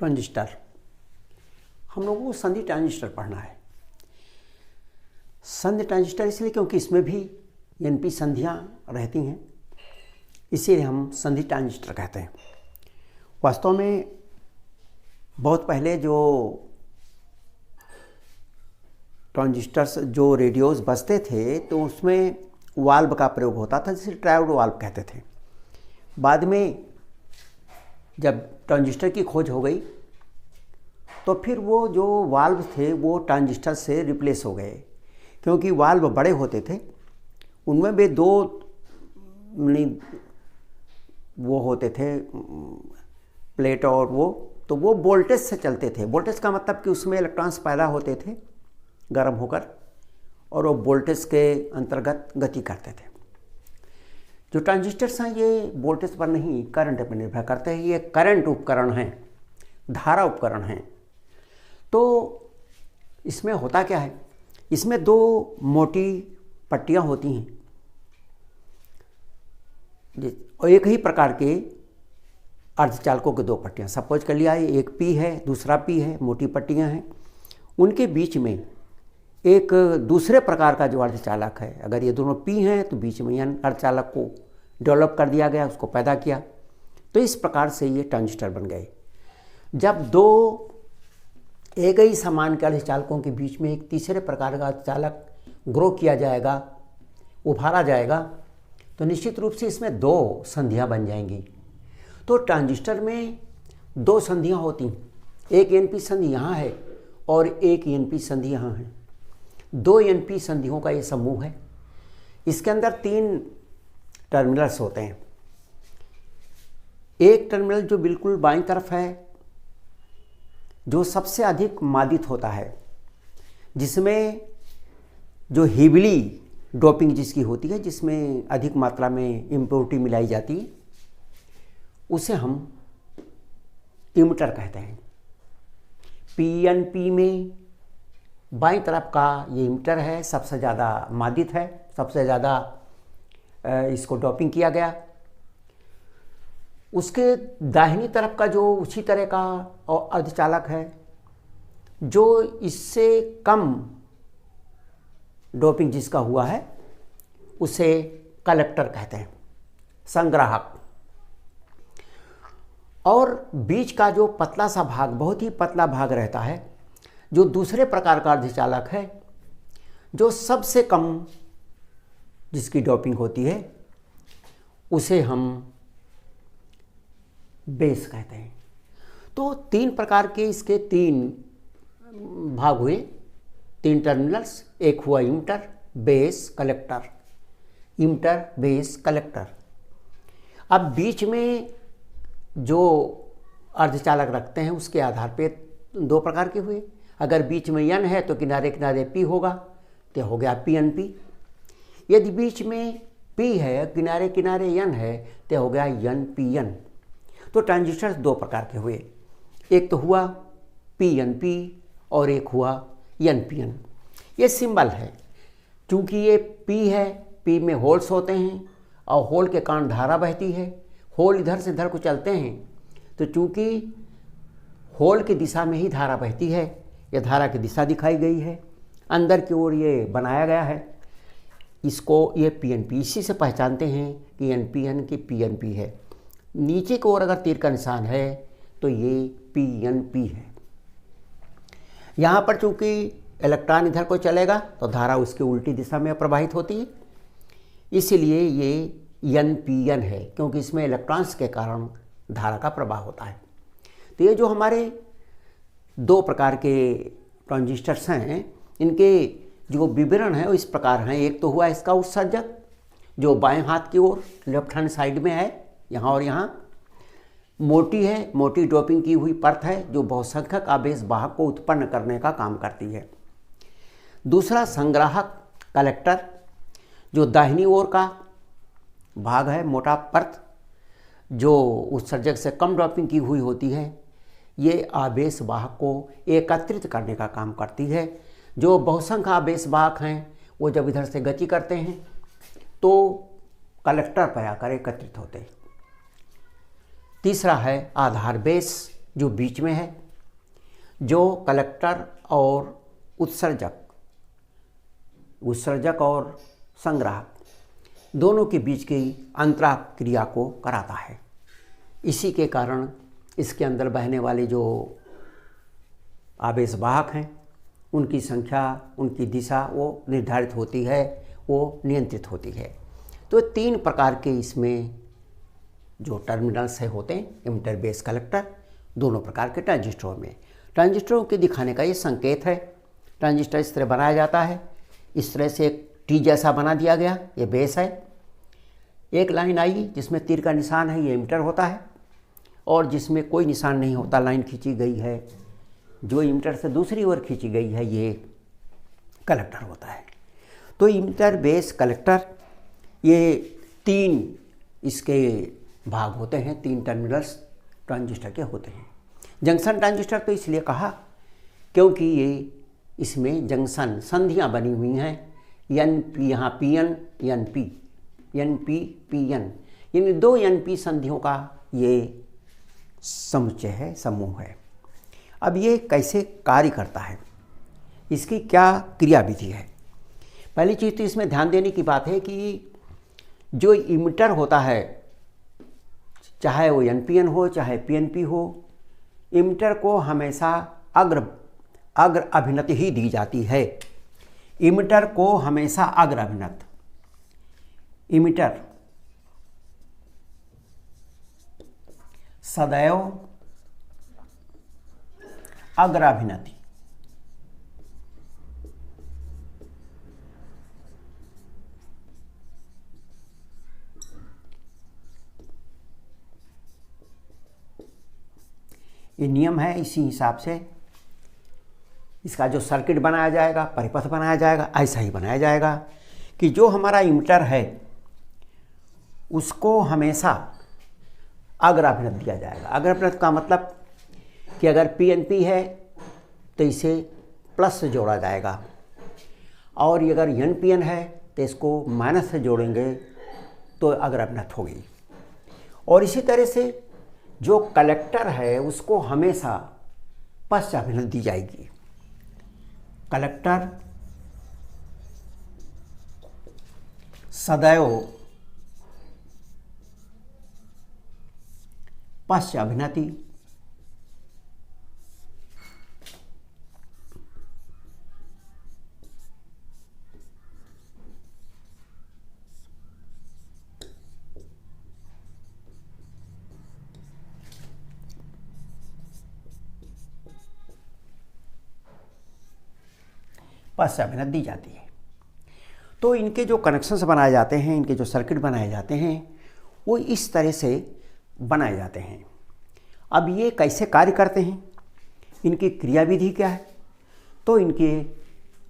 Transistor, हम लोगों को संधि ट्रांजिस्टर पढ़ना है। संधि ट्रांजिस्टर इसलिए क्योंकि इसमें भी एनपी संधियाँ रहती हैं, इसीलिए हम संधि ट्रांजिस्टर कहते हैं। वास्तव में बहुत पहले जो ट्रांजिस्टर्स जो रेडियोस बजते थे तो उसमें वाल्व का प्रयोग होता था, जिसे ट्रायोड वाल्व कहते थे। बाद में जब ट्रांजिस्टर की खोज हो गई तो फिर वो जो वाल्व थे वो ट्रांजिस्टर से रिप्लेस हो गए, क्योंकि वाल्व बड़े होते थे, उनमें भी दो वो होते थे प्लेट, और वो वोल्टेज से चलते थे। वोल्टेज का मतलब कि उसमें इलेक्ट्रॉन्स पैदा होते थे गर्म होकर, और वो वोल्टेज के अंतर्गत गति करते थे। जो ट्रांजिस्टर्स हैं ये वोल्टेज पर नहीं, करंट पर निर्भर करते हैं। ये करंट उपकरण हैं, धारा उपकरण हैं। तो इसमें होता क्या है, इसमें दो मोटी पट्टियाँ होती हैं और एक ही प्रकार के अर्धचालकों की दो पट्टियाँ। सपोज कर लिया एक पी है, दूसरा पी है, मोटी पट्टियाँ हैं। उनके बीच में एक दूसरे प्रकार का जो अर्धचालक है, अगर ये दोनों पी हैं तो बीच में एन अर्धचालक को डेवलप कर दिया गया, उसको पैदा किया। तो इस प्रकार से ये ट्रांजिस्टर बन गए। जब दो एक ही समान के अर्धचालकों के बीच में एक तीसरे प्रकार का अर्धचालक ग्रो किया जाएगा, उभारा जाएगा, तो निश्चित रूप से इसमें दो संधियाँ बन जाएंगी। तो ट्रांजिस्टर में दो संधियाँ होती हैं, एक एनपी संधि यहाँ है और एक एनपी संधि यहाँ है। दो एनपी संधियों का ये समूह है। इसके अंदर तीन टर्मिनल्स होते हैं। एक टर्मिनल जो बिल्कुल बाईं तरफ है, जो सबसे अधिक मादित होता है, जिसमें जो हेविली डोपिंग जिसकी होती है, जिसमें अधिक मात्रा में इम्प्योरिटी मिलाई जाती है, उसे हम इमिटर कहते हैं। पीएनपी में बाईं तरफ का ये इमिटर है, सबसे ज़्यादा मादित है, सबसे ज़्यादा इसको डोपिंग किया गया। उसके दाहिनी तरफ का जो उसी तरह का और अर्धचालक है, जो इससे कम डोपिंग जिसका हुआ है, उसे कलेक्टर कहते हैं, संग्राहक। और बीच का जो पतला सा भाग, बहुत ही पतला भाग रहता है, जो दूसरे प्रकार का अर्धचालक है, जो सबसे कम जिसकी डोपिंग होती है, उसे हम बेस कहते हैं। तो तीन प्रकार के इसके तीन भाग हुए, तीन टर्मिनल्स। एक हुआ emitter, base, collector. Emitter, base, collector. अब बीच में जो अर्धचालक रखते हैं उसके आधार पे दो प्रकार के हुए। अगर बीच में एन है तो किनारे किनारे पी होगा, तो हो गया पीएनपी। यदि बीच में पी है, किनारे किनारे एन है, तो हो गया एनपीएन। तो ट्रांजिस्टर दो प्रकार के हुए, एक तो हुआ पीएनपी और एक हुआ एनपीएन। ये सिंबल है, क्योंकि ये पी है, पी में होल्स होते हैं और होल के कारण धारा बहती है। होल इधर से इधर को चलते हैं, तो चूंकि होल की दिशा में ही धारा बहती है, यह धारा की दिशा दिखाई गई है, अंदर की ओर ये बनाया गया है। इसको ये पीएनपी, इसी से पहचानते हैं कि एनपीएन की पीएनपी है। नीचे की ओर अगर तीर का निशान है तो ये पीएनपी है। यहाँ पर चूंकि इलेक्ट्रॉन इधर को चलेगा तो धारा उसकी उल्टी दिशा में प्रवाहित होती है, इसीलिए ये एनपीएन है, क्योंकि इसमें इलेक्ट्रॉन्स के कारण धारा का प्रवाह होता है। तो ये जो हमारे दो प्रकार के ट्रांजिस्टर्स हैं, इनके जो विवरण है वो इस प्रकार हैं। एक तो हुआ इसका उत्सर्जक, जो बाएं हाथ की ओर लेफ्ट हैंड साइड में है, यहाँ और यहाँ मोटी है, मोटी डोपिंग की हुई परत है, जो बहुसंख्यक आवेश वाहक को उत्पन्न करने का काम करती है। दूसरा संग्राहक, कलेक्टर, जो दाहिनी ओर का भाग है, मोटा परत, जो उत्सर्जक से कम डोपिंग की हुई होती है, ये आवेश वाहक को एकत्रित करने का काम करती है। जो बहुसंख्यक आवेश वाहक हैं वो जब इधर से गति करते हैं तो कलेक्टर पर आकर एकत्रित होते हैं। तीसरा है आधार बेस, जो बीच में है, जो कलेक्टर और उत्सर्जक और संग्राहक दोनों के बीच की अंतराह क्रिया को कराता है। इसी के कारण इसके अंदर बहने वाले जो आवेशवाहक हैं उनकी संख्या, उनकी दिशा वो निर्धारित होती है, वो नियंत्रित होती है। तो 3 प्रकार के इसमें जो टर्मिनल्स है होते हैं, एमिटर, बेस, कलेक्टर, दोनों प्रकार के ट्रांजिस्टरों में। ट्रांजिस्टरों के दिखाने का ये संकेत है। ट्रांजिस्टर इस तरह बनाया जाता है, इस तरह से एक टी जैसा बना दिया गया, ये बेस है। एक लाइन आई जिसमें तीर का निशान है, ये एमिटर होता है, और जिसमें कोई निशान नहीं होता, लाइन खींची गई है, जो एमिटर से दूसरी ओर खींची गई है, ये कलेक्टर होता है। तो एमिटर, बेस, कलेक्टर, ये 3 इसके भाग होते हैं, 3 टर्मिनल्स ट्रांजिस्टर के होते हैं। जंक्शन ट्रांजिस्टर तो इसलिए कहा क्योंकि ये इसमें जंक्शन संधियां बनी हुई हैं, NP, यहाँ PN, NP, NP, PN, यानी 2 NP संधियों का ये समुच्चय है, समूह है। अब ये कैसे कार्य करता है, इसकी क्या क्रियाविधि है? पहली चीज़ तो इसमें ध्यान देने की बात है कि जो इमिटर होता है, चाहे वो NPN हो चाहे PNP हो, इमिटर को हमेशा अग्र अभिनति ही दी जाती है। इमिटर को हमेशा अग्र अभिनत, इमिटर सदैव अग्र अभिनति। ये नियम है, इसी हिसाब से इसका जो सर्किट बनाया जाएगा, परिपथ बनाया जाएगा, ऐसा ही बनाया जाएगा कि जो हमारा इमिटर है उसको हमेशा अग्राभिनत दिया जाएगा। अग्राभिनत का मतलब कि अगर PNP है तो इसे प्लस से जोड़ा जाएगा, और अगर NPN है तो इसको माइनस से जोड़ेंगे तो अग्राभिनत होगी। और इसी तरह से जो कलेक्टर है उसको हमेशा पश्चाभिनत दी जाएगी। कलेक्टर सदैव पश्चाभिनति पश्चाभिनत दी जाती है। तो इनके जो कनेक्शंस बनाए जाते हैं, इनके जो सर्किट बनाए जाते हैं, वो इस तरह से बनाए जाते हैं। अब ये कैसे कार्य करते हैं, इनकी क्रियाविधि क्या है, तो इनके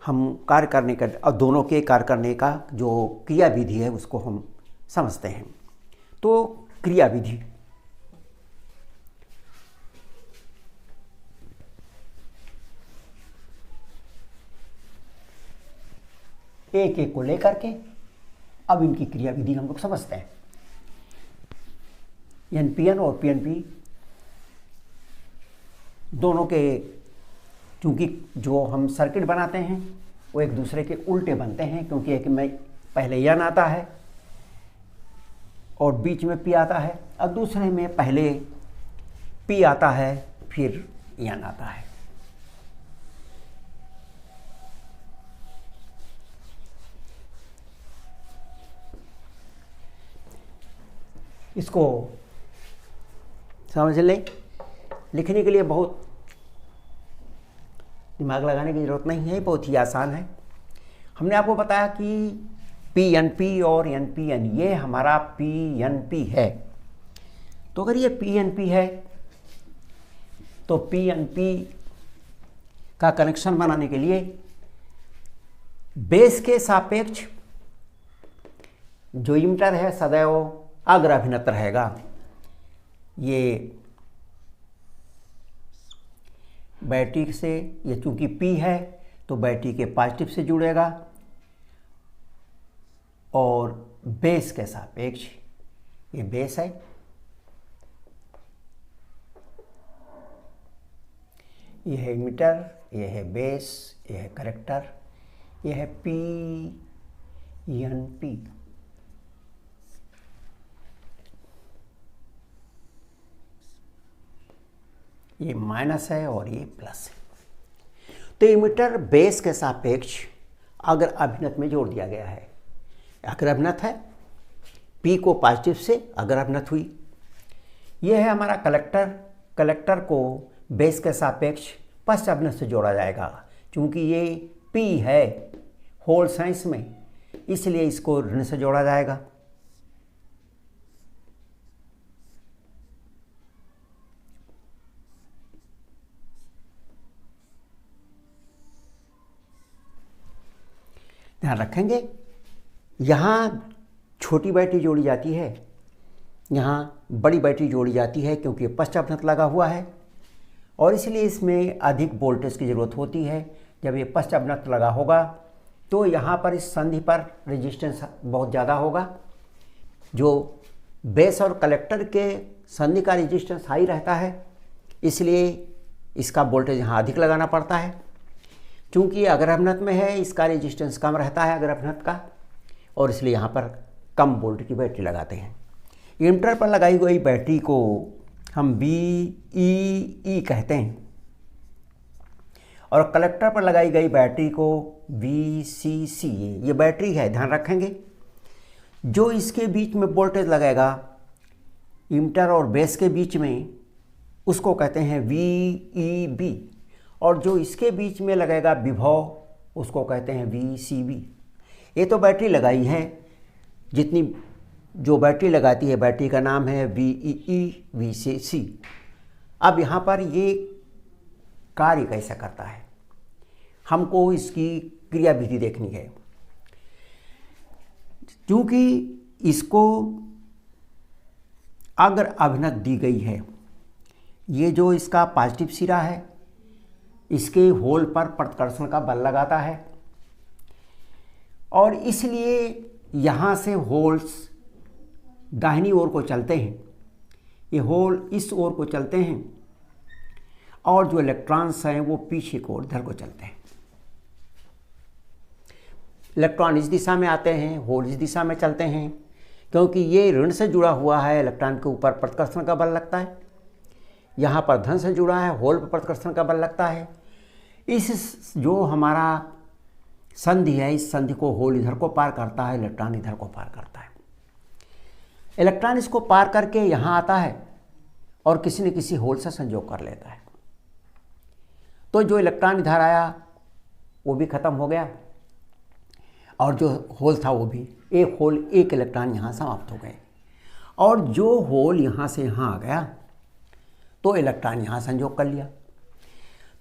हम कार्य करने का, और दोनों के कार्य करने का जो क्रियाविधि है उसको हम समझते हैं। तो क्रियाविधि, एक एक को लेकर के अब इनकी क्रियाविधि हम लोग समझते हैं। NPN और PNP दोनों के, क्योंकि जो हम सर्किट बनाते हैं वो एक दूसरे के उल्टे बनते हैं, क्योंकि एक में पहले N आता है और बीच में P आता है, और दूसरे में पहले P आता है फिर N आता है। इसको समझ लें, लिखने के लिए बहुत दिमाग लगाने की ज़रूरत नहीं है, बहुत ही आसान है। हमने आपको बताया कि PNP और NPN ये हमारा PNP है। तो अगर ये PNP है तो PNP का कनेक्शन बनाने के लिए बेस के सापेक्ष जो इमिटर है सदैव अग्राभिनत रहेगा। ये बैटरी से, ये चूंकि P है तो बैटरी के पॉजिटिव से जुड़ेगा, और बेस के सापेक्ष, ये बेस है, ये है इमिटर, ये है बेस, ये है कलेक्टर, ये है पी एन पी। ये माइनस है और ये प्लस है। तो इमिटर बेस के सापेक्ष अगर अभिनत में जोड़ दिया गया है, अगर अभिनत है P को पॉजिटिव से अगर अभिनत हुई। यह है हमारा कलेक्टर, कलेक्टर को बेस के सापेक्ष पश्च अभिनत से जोड़ा जाएगा। क्योंकि ये P है होल साइंस में, इसलिए इसको ऋण से जोड़ा जाएगा। ध्यान रखेंगे, यहाँ छोटी बैटरी जोड़ी जाती है, यहाँ बड़ी बैटरी जोड़ी जाती है, क्योंकि पश्च अभिनत लगा हुआ है और इसलिए इसमें अधिक वोल्टेज की ज़रूरत होती है। जब ये पश्च अभिनत लगा होगा तो यहाँ पर इस संधि पर रेजिस्टेंस बहुत ज़्यादा होगा। जो बेस और कलेक्टर के संधि का रेजिस्टेंस हाई रहता है, इसलिए इसका वोल्टेज यहाँ अधिक लगाना पड़ता है। क्योंकि अगर अभिनत में है, इसका रेजिस्टेंस कम रहता है अगर अभिनत का, और इसलिए यहाँ पर कम वोल्ट की बैटरी लगाते हैं। इमिटर पर लगाई गई बैटरी को हम VEE कहते हैं और कलेक्टर पर लगाई गई बैटरी को VCC। ये बैटरी है, ध्यान रखेंगे। जो इसके बीच में वोल्टेज लगेगा इमिटर और बेस के बीच में, उसको कहते हैं VEB, और जो इसके बीच में लगेगा विभव, उसको कहते हैं VCB। ये तो बैटरी लगाई है, जितनी जो बैटरी लगाती है बैटरी का नाम है VEE VCC। अब यहाँ पर ये कार्य कैसा करता है, हमको इसकी क्रियाविधि देखनी है। क्योंकि इसको अगर अभिनत दी गई है, ये जो इसका पॉजिटिव सिरा है, इसके होल पर प्रतिकर्षण का बल लगाता है और इसलिए यहाँ से होल्स दाहिनी ओर को चलते हैं, ये होल इस ओर को चलते हैं और जो इलेक्ट्रॉन्स हैं वो पीछे को ओर इधर को चलते हैं। इलेक्ट्रॉन इस दिशा में आते हैं, होल इस दिशा में चलते हैं। क्योंकि ये ऋण से जुड़ा हुआ है, इलेक्ट्रॉन के ऊपर प्रतिकर्षण का बल लगता है। यहाँ पर धन से जुड़ा है, होल पर प्रतिकर्षण का बल लगता है। इस जो हमारा संधि है, इस संधि को होल इधर को पार करता है, इलेक्ट्रॉन इधर को पार करता है। इलेक्ट्रॉन इसको पार करके यहाँ आता है और किसी न किसी होल से संयोग कर लेता है। तो जो इलेक्ट्रॉन इधर आया वो भी खत्म हो गया और जो होल था वो भी, एक होल एक इलेक्ट्रॉन यहाँ समाप्त हो गए। और जो होल यहाँ से यहाँ आ गया तो इलेक्ट्रॉन यहाँ संयोग कर लिया।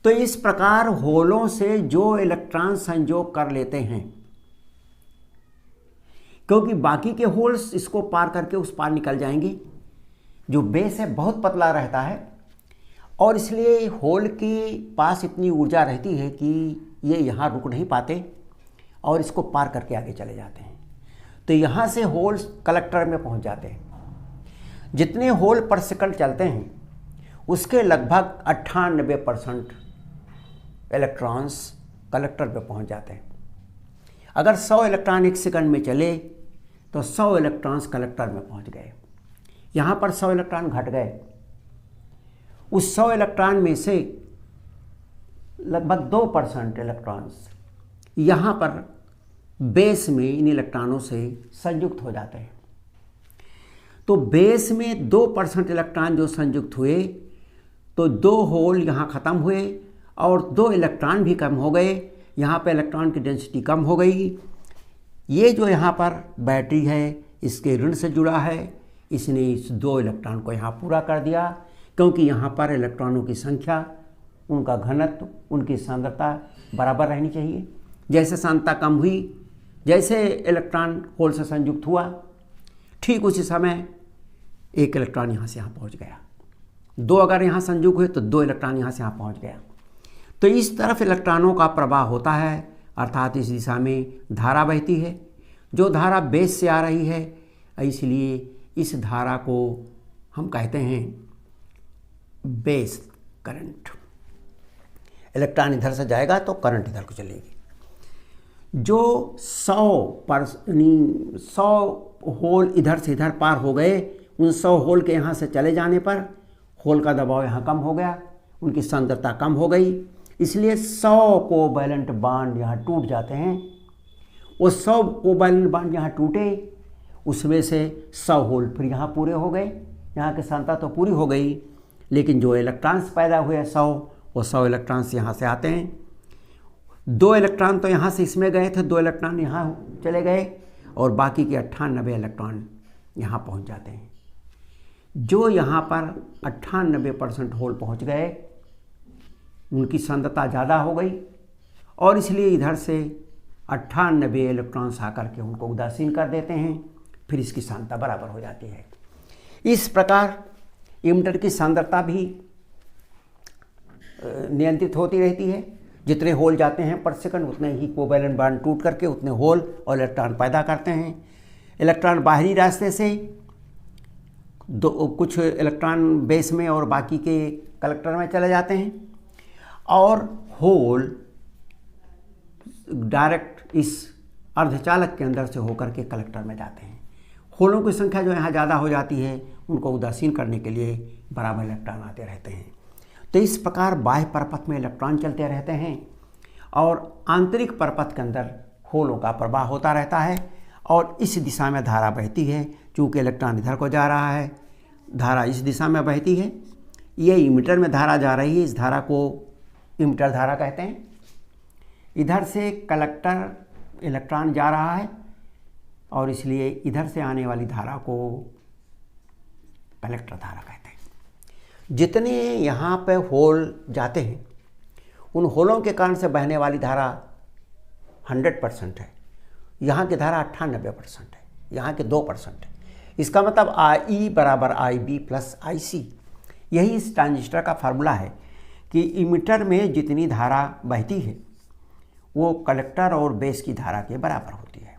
तो इस प्रकार होलों से जो इलेक्ट्रॉन संयोग कर लेते हैं, क्योंकि बाकी के होल्स इसको पार करके उस पार निकल जाएंगे। जो बेस है बहुत पतला रहता है और इसलिए होल के पास इतनी ऊर्जा रहती है कि ये यहाँ रुक नहीं पाते और इसको पार करके आगे चले जाते हैं। तो यहाँ से होल्स कलेक्टर में पहुँच जाते हैं। जितने होल पर सेकंड चलते हैं उसके लगभग 98% इलेक्ट्रॉन्स कलेक्टर पे पहुंच जाते हैं। अगर 100 इलेक्ट्रॉन एक सेकंड में चले तो 100 इलेक्ट्रॉन्स कलेक्टर में पहुंच गए। यहाँ पर 100 इलेक्ट्रॉन घट गए। उस 100 इलेक्ट्रॉन में से लगभग 2% इलेक्ट्रॉन्स यहाँ पर बेस में इन इलेक्ट्रॉनों से संयुक्त हो जाते हैं। तो बेस में 2% इलेक्ट्रॉन जो संयुक्त हुए तो 2 होल यहाँ ख़त्म हुए और 2 इलेक्ट्रॉन भी कम हो गए। यहाँ पर इलेक्ट्रॉन की डेंसिटी कम हो गई। ये जो यहाँ पर बैटरी है इसके ऋण से जुड़ा है, इसने इस 2 इलेक्ट्रॉन को यहाँ पूरा कर दिया। क्योंकि यहाँ पर इलेक्ट्रॉनों की संख्या, उनका घनत्व, उनकी सांद्रता बराबर रहनी चाहिए। जैसे सांद्रता कम हुई, जैसे इलेक्ट्रॉन होल से संयुक्त हुआ, ठीक उसी समय एक इलेक्ट्रॉन यहाँ से यहाँ पहुँच गया। 2 अगर यहाँ संयुक्त हुए तो 2 इलेक्ट्रॉन यहाँ से यहाँ पहुँच गया। तो इस तरफ इलेक्ट्रॉनों का प्रवाह होता है, अर्थात इस दिशा में धारा बहती है। जो धारा बेस से आ रही है, इसलिए इस धारा को हम कहते हैं बेस करंट। इलेक्ट्रॉन इधर से जाएगा तो करंट इधर को चलेगी। जो 100 होल इधर से इधर पार हो गए, उन 100 होल के यहाँ से चले जाने पर होल का दबाव यहाँ कम हो गया, उनकी सांद्रता कम हो गई, इसलिए 100 कोवैलेंट बॉन्ड यहाँ टूट जाते हैं। वो 100 कोवैलेंट बॉन्ड यहाँ टूटे, उसमें से 100 होल फिर यहाँ पूरे हो गए, यहाँ की सांद्रता तो पूरी हो गई, लेकिन जो इलेक्ट्रॉन्स पैदा हुए 100, वो 100 इलेक्ट्रॉन्स यहाँ से आते हैं। 2 इलेक्ट्रॉन तो यहाँ से इसमें गए थे, 2 इलेक्ट्रॉन यहाँ चले गए और बाकी के 98 इलेक्ट्रॉन यहाँ पहुँच जाते हैं। जो यहाँ पर 98% होल पहुँच गए, उनकी सांद्रता ज़्यादा हो गई और इसलिए इधर से 98 इलेक्ट्रॉन्स आकर के उनको उदासीन कर देते हैं, फिर इसकी सांद्रता बराबर हो जाती है। इस प्रकार इमिटर की सांद्रता भी नियंत्रित होती रहती है। जितने होल जाते हैं पर सेकंड, उतने ही कोवैलेंट बॉन्ड टूट करके उतने होल और इलेक्ट्रॉन पैदा करते हैं। इलेक्ट्रॉन बाहरी रास्ते से कुछ इलेक्ट्रॉन बेस में और बाकी के कलेक्टर में चले जाते हैं और होल डायरेक्ट इस अर्धचालक के अंदर से होकर के कलेक्टर में जाते हैं। होलों की संख्या जो यहाँ ज़्यादा हो जाती है, उनको उदासीन करने के लिए बराबर इलेक्ट्रॉन आते रहते हैं। तो इस प्रकार बाह्य परपथ में इलेक्ट्रॉन चलते रहते हैं और आंतरिक परपथ के अंदर होलों का प्रवाह होता रहता है और इस दिशा में धारा बहती है। चूँकि इलेक्ट्रॉन इधर को जा रहा है, धारा इस दिशा में बहती है। ये इमिटर में धारा जा रही है, इस धारा को इमिटर धारा कहते हैं। इधर से कलेक्टर इलेक्ट्रॉन जा रहा है और इसलिए इधर से आने वाली धारा को कलेक्टर धारा कहते हैं। जितने यहाँ पे होल जाते हैं, उन होलों के कारण से बहने वाली धारा 100% है। यहाँ की धारा 98% है, यहाँ के 2% है। इसका मतलब I बराबर IB प्लस IC। यही इस ट्रांजिस्टर का फार्मूला है कि इमिटर में जितनी धारा बहती है वो कलेक्टर और बेस की धारा के बराबर होती है।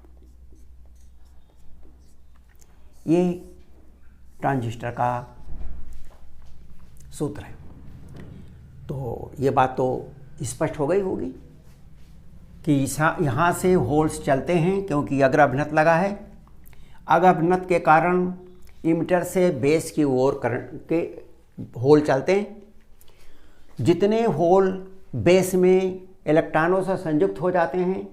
ये ट्रांजिस्टर का सूत्र है। तो ये बात तो स्पष्ट हो गई होगी कि यहाँ से होल्स चलते हैं, क्योंकि अग्र अभिनत लगा है। अग्र अभिनत के कारण इमिटर से बेस की ओर करंट के होल चलते हैं। जितने होल बेस में इलेक्ट्रॉनों से संयुक्त हो जाते हैं,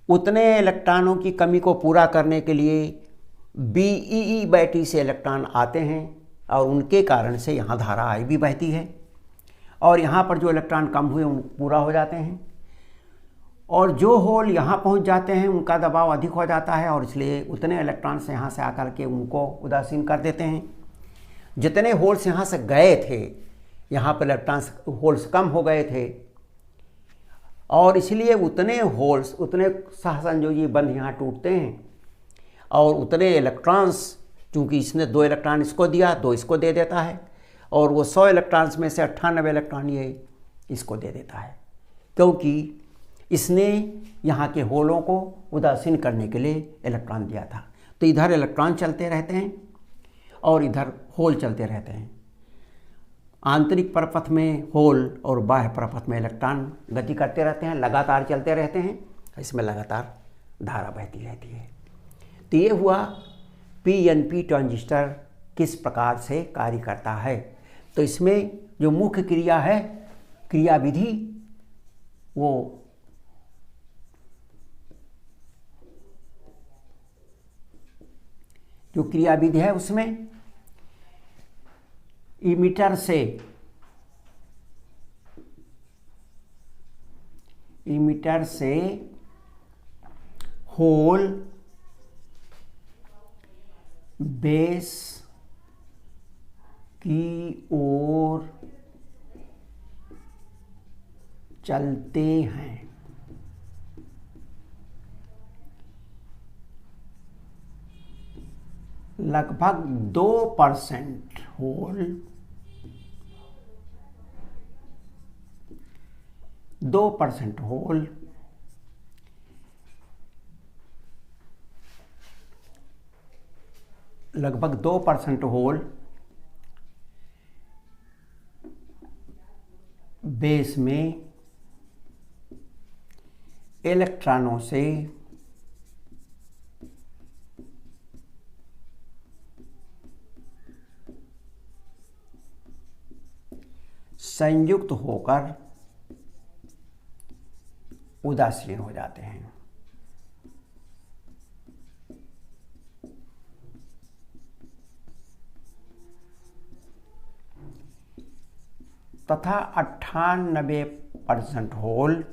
उतने इलेक्ट्रॉनों की कमी को पूरा करने के लिए BeE बैटरी से इलेक्ट्रॉन आते हैं और उनके कारण से यहाँ धारा IB बहती है और यहाँ पर जो इलेक्ट्रॉन कम हुए उन पूरा हो जाते हैं। और जो होल यहाँ पहुँच जाते हैं उनका दबाव अधिक हो जाता है और इसलिए उतने इलेक्ट्रॉन्स यहाँ से आकर के उनको उदासीन कर देते हैं। जितने होल्स यहाँ से गए थे, यहाँ पर इलेक्ट्रॉन्स होल्स कम हो गए थे और इसलिए उतने होल्स, उतने सहसंयोजी बंध यहाँ टूटते हैं और उतने इलेक्ट्रॉन्स, चूँकि इसने 2 इलेक्ट्रॉन इसको दिया, 2 इसको दे देता है और वो 100 इलेक्ट्रॉन्स में से 98 इलेक्ट्रॉन ये इसको दे देता है, क्योंकि इसने यहाँ के होलों को उदासीन करने के लिए इलेक्ट्रॉन दिया था। तो इधर इलेक्ट्रॉन चलते रहते हैं और इधर होल चलते रहते हैं। आंतरिक परपथ में होल और बाह्य परपथ में इलेक्ट्रॉन गति करते रहते हैं, लगातार चलते रहते हैं, इसमें लगातार धारा बहती रहती है। तो ये हुआ PNP ट्रांजिस्टर किस प्रकार से कार्य करता है। तो इसमें जो मुख्य क्रिया है, क्रिया विधि, वो जो क्रिया विधि है उसमें इमिटर से होल बेस की ओर चलते हैं। लगभग 2% होल 2% होल लगभग 2% होल बेस में इलेक्ट्रॉनों से संयुक्त होकर उदासीन हो जाते हैं। तथा 98% होल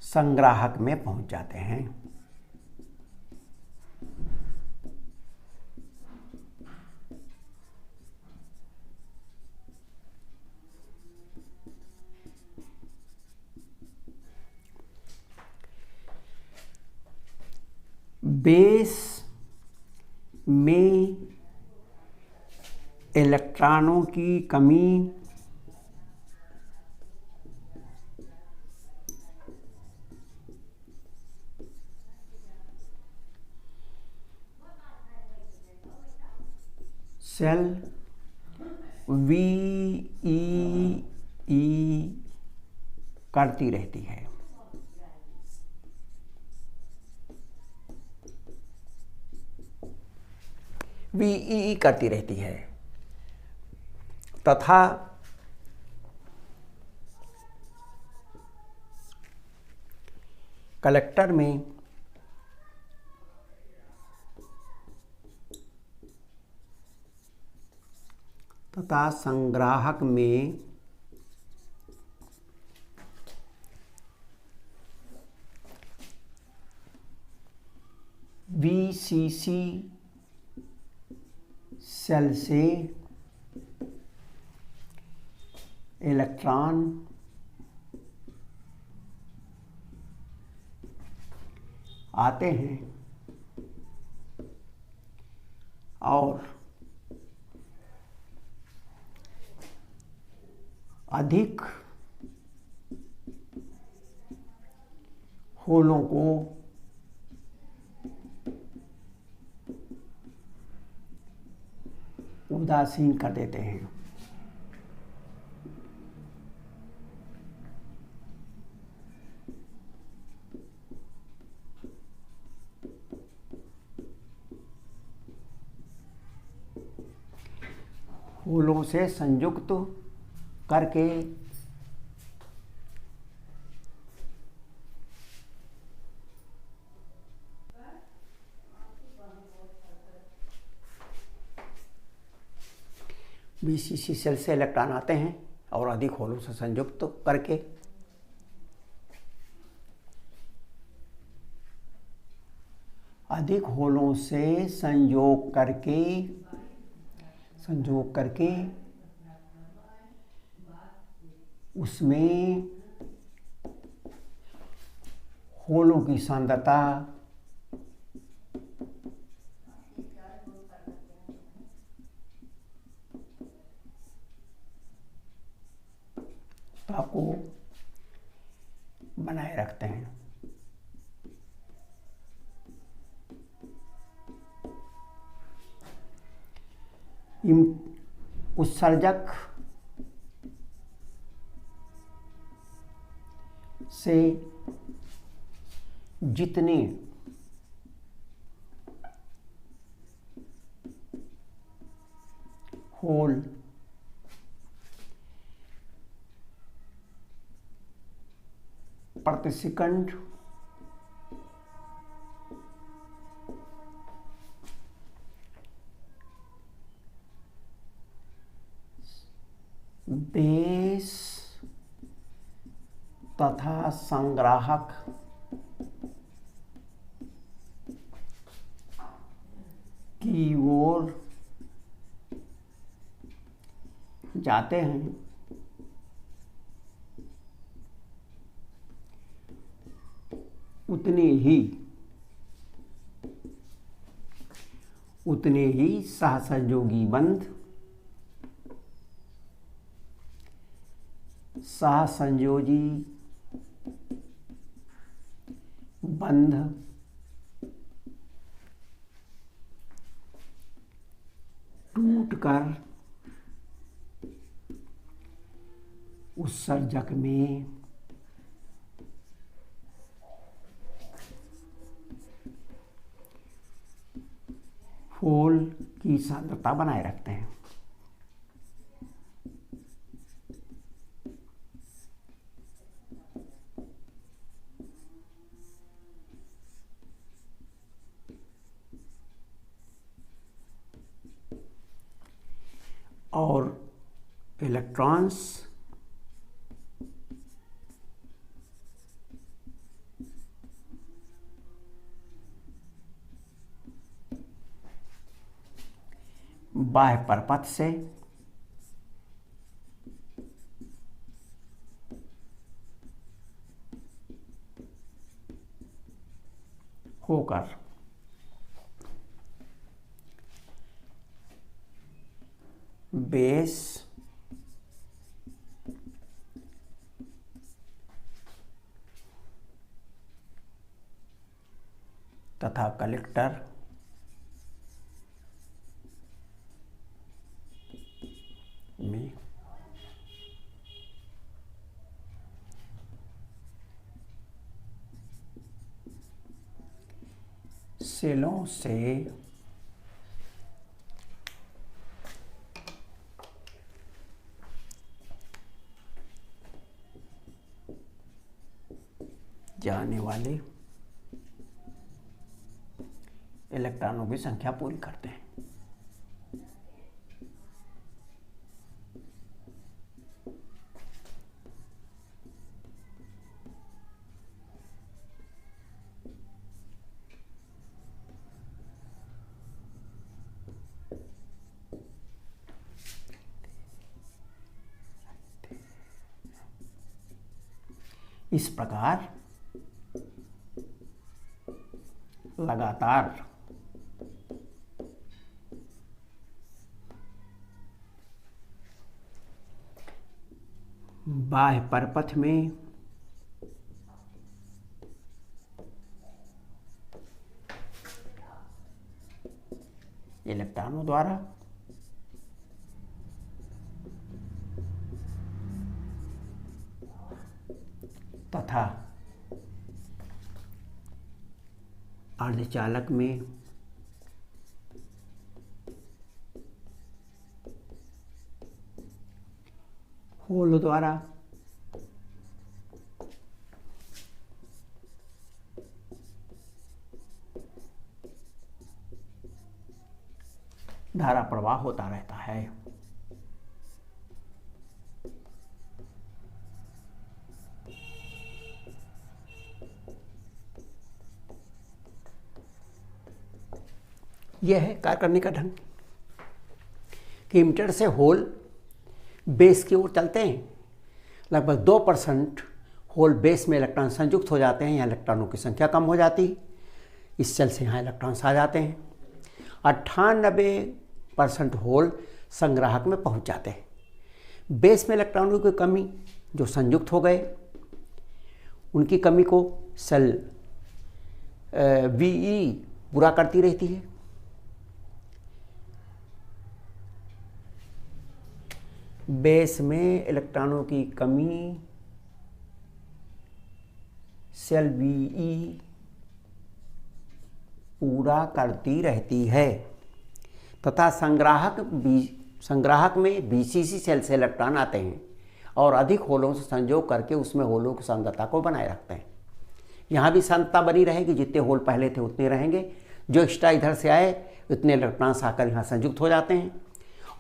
संग्राहक में पहुंच जाते हैं। बेस में इलेक्ट्रॉनों की कमी सेल VEE करती रहती है। VEE करती रहती है तथा कलेक्टर में तथा संग्राहक में VCC सेल से इलेक्ट्रॉन आते हैं और अधिक होलों को उदासीन कर देते हैं। होलों से संयुक्त करके VCC सेल से इलेक्ट्रॉन आते हैं और अधिक होलों से संयुक्त करके अधिक होलों से संयोग करके उसमें होलों की सांद्रता को बनाए रखते हैं। उत्सर्जक से जितने होल प्रति सेकंड बेस तथा संग्राहक की ओर जाते हैं उतने ही सहसंयोगी बंध सहसंयोजी बंध टूटकर उत्सर्जक में होल की सांद्रता बनाए रखते हैं। और इलेक्ट्रॉन्स बाह्य परपथ से होकर बेस तथा कलेक्टर में सेलों से जाने वाले इलेक्ट्रॉनों की संख्या पूरी करते हैं। इस प्रकार लगातार बाह्य परपथ में इलेक्ट्रॉनों द्वारा तथा अर्धचालक में होल द्वारा धारा प्रवाह होता रहता है। यह है कार्य करने का ढंग कि इमिटर से होल बेस की ओर चलते हैं। लगभग 2% होल बेस में इलेक्ट्रॉन संयुक्त हो जाते हैं। यहाँ इलेक्ट्रॉनों की संख्या कम हो जाती है, इस सेल से यहाँ इलेक्ट्रॉन्स आ जाते हैं। 98% होल संग्राहक में पहुँच जाते हैं। बेस में इलेक्ट्रॉनों की कमी जो संयुक्त हो गए, उनकी कमी को सेल VE पूरा करती रहती है। बेस में इलेक्ट्रॉनों की कमी सेल VE पूरा करती रहती है तथा संग्राहक में BCC सेल से इलेक्ट्रॉन आते हैं और अधिक होलों से संयोग करके उसमें होलों की सांद्रता को बनाए रखते हैं। यहाँ भी सांद्रता बनी रहेगी, जितने होल पहले थे उतने रहेंगे, जो एक्स्ट्रा इधर से आए उतने इलेक्ट्रॉन्स आकर यहाँ संयुक्त हो जाते हैं।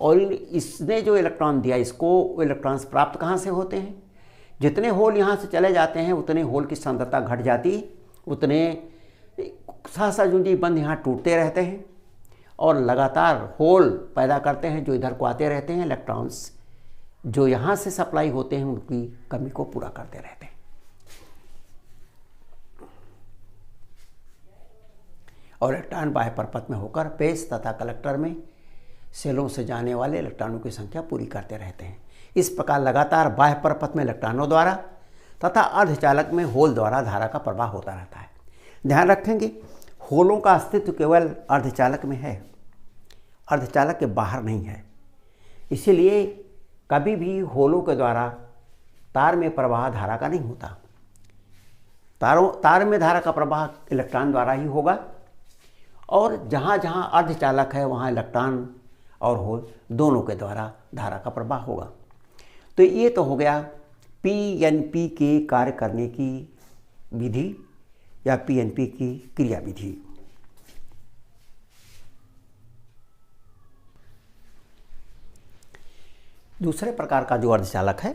और इसने जो इलेक्ट्रॉन दिया, इसको इलेक्ट्रॉन्स प्राप्त कहाँ से होते हैं? जितने होल यहाँ से चले जाते हैं उतने होल की सांद्रता घट जाती, उतने सहसंयोजी बंध यहाँ टूटते रहते हैं और लगातार होल पैदा करते हैं जो इधर को आते रहते हैं। इलेक्ट्रॉन्स जो यहाँ से सप्लाई होते हैं उनकी कमी को पूरा करते रहते हैं। और इलेक्ट्रॉन बाह्य परपथ में होकर बेस तथा कलेक्टर में सेलों से जाने वाले इलेक्ट्रॉनों की संख्या पूरी करते रहते हैं। इस प्रकार लगातार बाह्य परपथ में इलेक्ट्रॉनों द्वारा तथा अर्धचालक में होल द्वारा धारा का प्रवाह होता रहता है। ध्यान रखेंगे, होलों का अस्तित्व केवल अर्धचालक में है, अर्धचालक के बाहर नहीं है। इसीलिए कभी भी होलों के द्वारा तार में प्रवाह धारा का नहीं होता। तार में धारा का प्रवाह इलेक्ट्रॉन द्वारा ही होगा, और जहाँ जहाँ अर्धचालक है वहाँ इलेक्ट्रॉन और होल दोनों के द्वारा धारा का प्रवाह होगा। तो ये तो हो गया पीएनपी के कार्य करने की विधि या पीएनपी की क्रिया विधि। दूसरे प्रकार का जो अर्धचालक है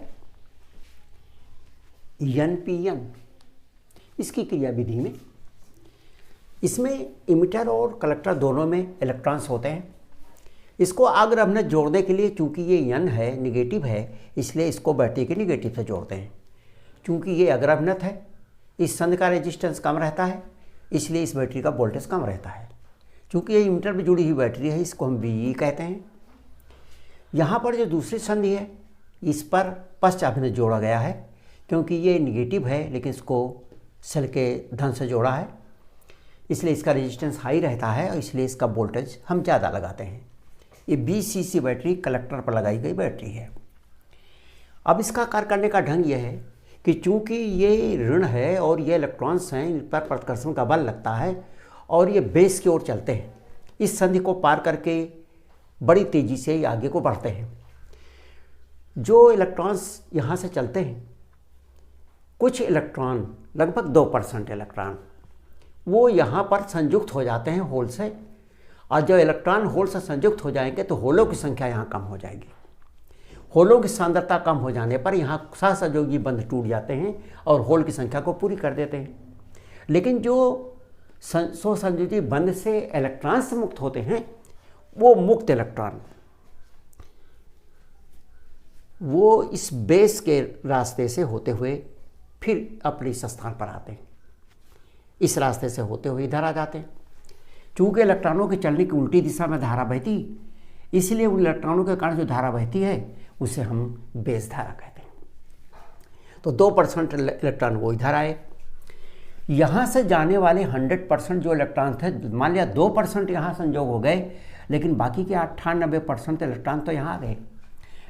एनपीएन, इसकी क्रिया विधि में इसमें इमिटर और कलेक्टर दोनों में इलेक्ट्रॉन्स होते हैं। इसको अगर हमने जोड़ने के लिए, चूंकि ये एन है, निगेटिव है, इसलिए इसको बैटरी के निगेटिव से जोड़ते हैं। चूंकि ये अग्रभ्नत है, इस संध का रेजिस्टेंस कम रहता है, इसलिए इस बैटरी का वोल्टेज कम रहता है। चूंकि ये इमिटर में जुड़ी हुई बैटरी है, इसको हम बीई कहते हैं। यहाँ पर जो दूसरी संधि है, इस पर पश्चाभिन्न जोड़ा गया है, क्योंकि ये निगेटिव है लेकिन इसको सेल के धन से जोड़ा है, इसलिए इसका रेजिस्टेंस हाई रहता है और इसलिए इसका वोल्टेज हम ज़्यादा लगाते हैं। ये बीसीसी बैटरी कलेक्टर पर लगाई गई बैटरी है। अब इसका कार्य करने का ढंग यह है कि चूंकि ये ऋण है और ये इलेक्ट्रॉन्स हैं, इन पर प्रतिकर्षण का बल लगता है और ये बेस की ओर चलते हैं, इस संधि को पार करके बड़ी तेज़ी से आगे को बढ़ते हैं। जो इलेक्ट्रॉन्स यहाँ से चलते हैं, कुछ इलेक्ट्रॉन, लगभग 2% इलेक्ट्रॉन, वो यहाँ पर संयुक्त हो जाते हैं होल से, और जब इलेक्ट्रॉन होल से संयुक्त हो जाएंगे तो होलों की संख्या यहाँ कम हो जाएगी। होलों की सांद्रता कम हो जाने पर यहाँ सहसंयोजी बंध टूट जाते हैं और होल की संख्या को पूरी कर देते हैं। लेकिन जो सहसंयोजी बंध से इलेक्ट्रॉन से मुक्त होते हैं, वो मुक्त इलेक्ट्रॉन वो इस बेस के रास्ते से होते हुए फिर अपने इस स्थान पर आते हैं। इस रास्ते से होते हुए इधर आ जाते हैं। चूँकि इलेक्ट्रॉनों के चलने की उल्टी दिशा में धारा बहती, इसलिए उन इलेक्ट्रॉनों के कारण जो धारा बहती है उसे हम बेस धारा कहते हैं। तो 2% इलेक्ट्रॉन वो इधर आए। यहाँ से जाने वाले 100% जो इलेक्ट्रॉन थे, मान लिया 2% यहाँ संयोग हो गए, लेकिन बाकी के 98% इलेक्ट्रॉन तो यहाँ आ गए।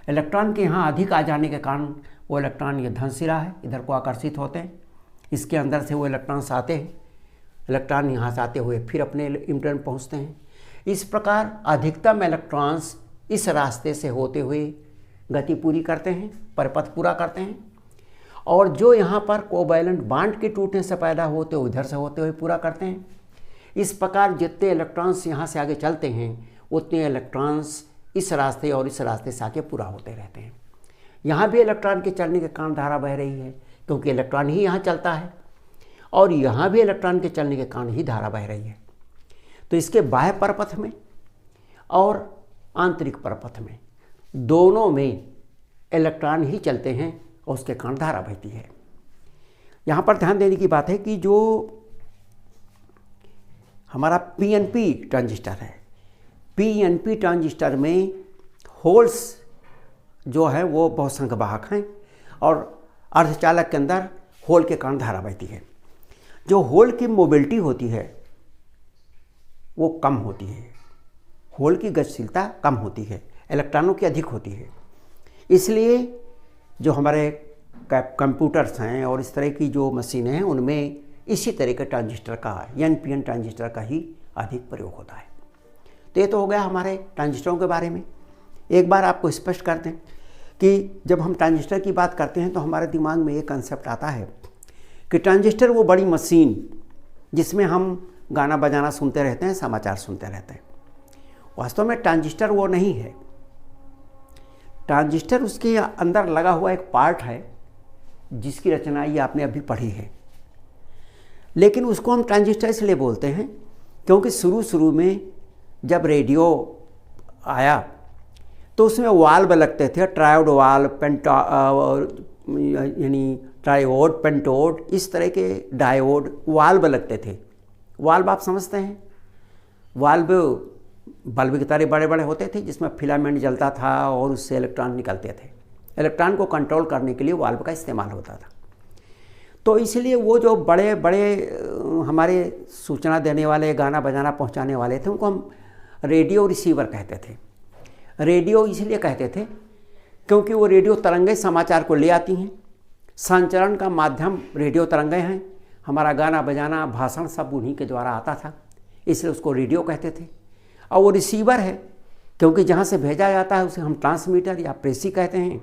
इलेक्ट्रॉन के यहाँ अधिक आ जाने के कारण वो इलेक्ट्रॉन, ये धन सिरा है, इधर को आकर्षित होते हैं। इसके अंदर से वो इलेक्ट्रॉन्स आते हैं, इलेक्ट्रॉन यहाँ से आते हुए फिर अपने इमिटर में पहुँचते हैं। इस प्रकार अधिकतम इलेक्ट्रॉन्स इस रास्ते से होते हुए गति पूरी करते हैं, परिपथ पूरा करते हैं, और जो यहाँ पर कोवैलेंट बांड के टूटने से पैदा होते हुए इधर से होते हुए पूरा करते हैं। इस प्रकार जितने इलेक्ट्रॉन्स यहाँ से आगे चलते हैं, उतने इलेक्ट्रॉन्स इस रास्ते और इस रास्ते से आके पूरा होते रहते हैं। यहाँ भी इलेक्ट्रॉन के चलने के कारण धारा बह रही है, क्योंकि इलेक्ट्रॉन ही यहाँ चलता है, और यहाँ भी इलेक्ट्रॉन के चलने के कारण ही धारा बह रही है। तो इसके बाह्य परपथ में और आंतरिक परपथ में दोनों में इलेक्ट्रॉन ही चलते हैं और उसके कारण धारा बहती है। यहाँ पर ध्यान देने की बात है कि जो हमारा पीएनपी ट्रांजिस्टर है, पीएनपी ट्रांजिस्टर में होल्स जो है वो बहुसंख्यवाहक हैं, और अर्धचालक के अंदर होल के कारण धारा बहती है। जो होल की मोबिलिटी होती है वो कम होती है, होल की गतिशीलता कम होती है, इलेक्ट्रॉनों की अधिक होती है। इसलिए जो हमारे कंप्यूटर्स हैं और इस तरह की जो मशीनें हैं, उनमें इसी तरह के ट्रांजिस्टर का, एनपीएन ट्रांजिस्टर का ही अधिक प्रयोग होता है। तो ये तो हो गया हमारे ट्रांजिस्टरों के बारे में। एक बार आपको स्पष्ट कर दें कि जब हम ट्रांजिस्टर की बात करते हैं तो हमारे दिमाग में एक कंसेप्ट आता है कि ट्रांजिस्टर वो बड़ी मशीन जिसमें हम गाना बजाना सुनते रहते हैं, समाचार सुनते रहते हैं। वास्तव में ट्रांजिस्टर वो नहीं है। ट्रांजिस्टर उसके अंदर लगा हुआ एक पार्ट है जिसकी रचना ये आपने अभी पढ़ी है। लेकिन उसको हम ट्रांजिस्टर इसलिए बोलते हैं क्योंकि शुरू में जब रेडियो आया तो उसमें वाल्व लगते थे, ट्रायोड वाल्व, यानी ट्रायोड, पेंटोड, इस तरह के डायोड वाल्व लगते थे। वाल्व आप समझते हैं, वाल्व बल्ब की तरह बड़े बड़े होते थे जिसमें फिलामेंट जलता था और उससे इलेक्ट्रॉन निकलते थे। इलेक्ट्रॉन को कंट्रोल करने के लिए वाल्व का इस्तेमाल होता था। तो इसलिए वो जो बड़े बड़े हमारे सूचना देने वाले, गाना बजाना पहुंचाने वाले थे, उनको हम रेडियो रिसीवर कहते थे। रेडियो इसलिए कहते थे क्योंकि वो रेडियो तरंगें समाचार को ले आती हैं संचरण का माध्यम रेडियो तरंगें हैं। हमारा गाना बजाना भाषण सब उन्हीं के द्वारा आता था, इसलिए उसको रेडियो कहते थे। और वो रिसीवर है, क्योंकि जहाँ से भेजा जाता है उसे हम ट्रांसमीटर या प्रेसी कहते हैं।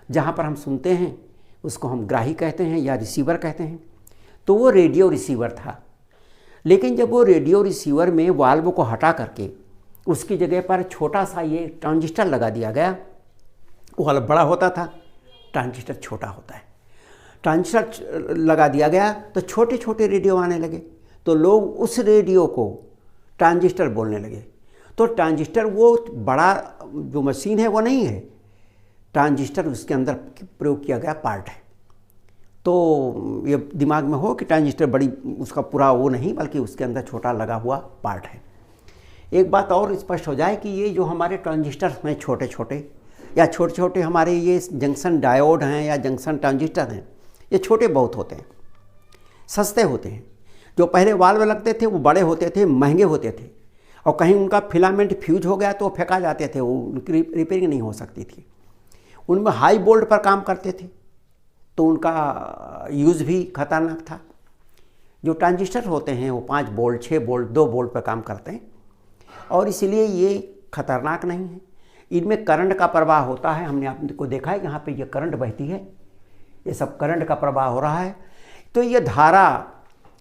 जहाँ पर हम सुनते हैं उसको हम ग्राही कहते हैं या रिसीवर कहते हैं। तो वो रेडियो रिसीवर था। लेकिन जब वो रेडियो रिसीवर में वाल्व को हटा करके उसकी जगह पर छोटा सा ये ट्रांजिस्टर लगा दिया गया, वाल्व बड़ा होता था, ट्रांजिस्टर छोटा होता है। ट्रांजिस्टर लगा दिया गया तो छोटे छोटे रेडियो आने लगे, तो लोग उस रेडियो को ट्रांजिस्टर बोलने लगे। तो ट्रांजिस्टर वो बड़ा जो मशीन है वो नहीं है, ट्रांजिस्टर उसके अंदर प्रयोग किया गया पार्ट है। तो ये दिमाग में हो कि ट्रांजिस्टर बड़ी उसका पूरा वो नहीं, बल्कि उसके अंदर छोटा लगा हुआ पार्ट है। एक बात और स्पष्ट हो जाए कि ये जो हमारे ट्रांजिस्टर हैं छोटे छोटे या छोटे छोटे हमारे ये जंक्शन डायोड हैं या जंक्शन ट्रांजिस्टर हैं, ये छोटे बहुत होते हैं, सस्ते होते हैं। जो पहले वाल्व लगते थे वो बड़े होते थे, महंगे होते थे, और कहीं उनका फिलामेंट फ्यूज हो गया तो फेंका जाते थे, वो उनकी रिपेयरिंग नहीं हो सकती थी। उनमें हाई वोल्ट पर काम करते थे तो उनका यूज़ भी खतरनाक था। जो ट्रांजिस्टर होते हैं वो 5 वोल्ट, 6 वोल्ट, 2 वोल्ट पर काम करते हैं, और इसलिए ये खतरनाक नहीं है। इनमें करंट का प्रवाह होता है। हमने आपको देखा है यहाँ पे ये करंट बहती है, ये सब करंट का प्रवाह हो रहा है। तो ये धारा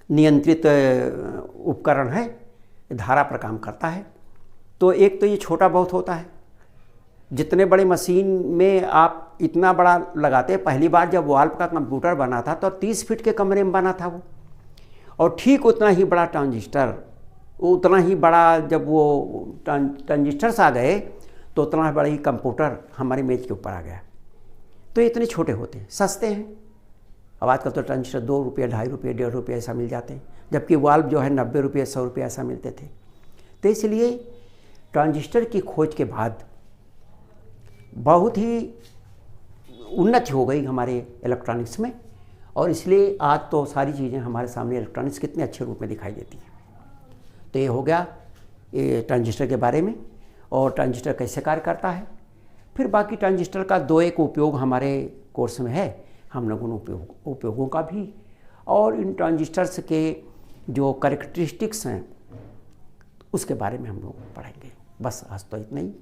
नियंत्रित उपकरण है, धारा पर काम करता है। तो एक तो ये छोटा बहुत होता है। जितने बड़े मशीन में आप इतना बड़ा लगाते, पहली बार जब वाल्व का कंप्यूटर बना था तो 30 फीट के कमरे में बना था वो, और ठीक उतना ही बड़ा ट्रांजिस्टर, उतना ही बड़ा जब वो ट्रांजिस्टर्स आ गए तो उतना बड़ा ही कंप्यूटर हमारी मेज के ऊपर आ गया। तो इतने छोटे होते हैं, सस्ते हैं। अब आजकल तो ट्रांजिस्टर 2 रुपये, 2.5 रुपये, 1.5 रुपये ऐसा मिल जाते हैं, जबकि वाल्व जो है 90 रुपये, 100 रुपये ऐसा मिलते थे। तो इसलिए ट्रांजिस्टर की खोज के बाद बहुत ही उन्नति हो गई हमारे इलेक्ट्रॉनिक्स में, और इसलिए आज तो सारी चीज़ें हमारे सामने इलेक्ट्रॉनिक्स कितने अच्छे रूप में दिखाई देती हैं। तो ये हो गया ये ट्रांजिस्टर के बारे में, और ट्रांजिस्टर कैसे कार्य करता है। फिर बाकी ट्रांजिस्टर का 2-1 उपयोग हमारे कोर्स में है, हम लोग उन उपयोगों का भी, और इन ट्रांजिस्टर्स के जो कैरेक्टरिस्टिक्स हैं उसके बारे में हम लोग पढ़ेंगे। बस आज तो इतना ही।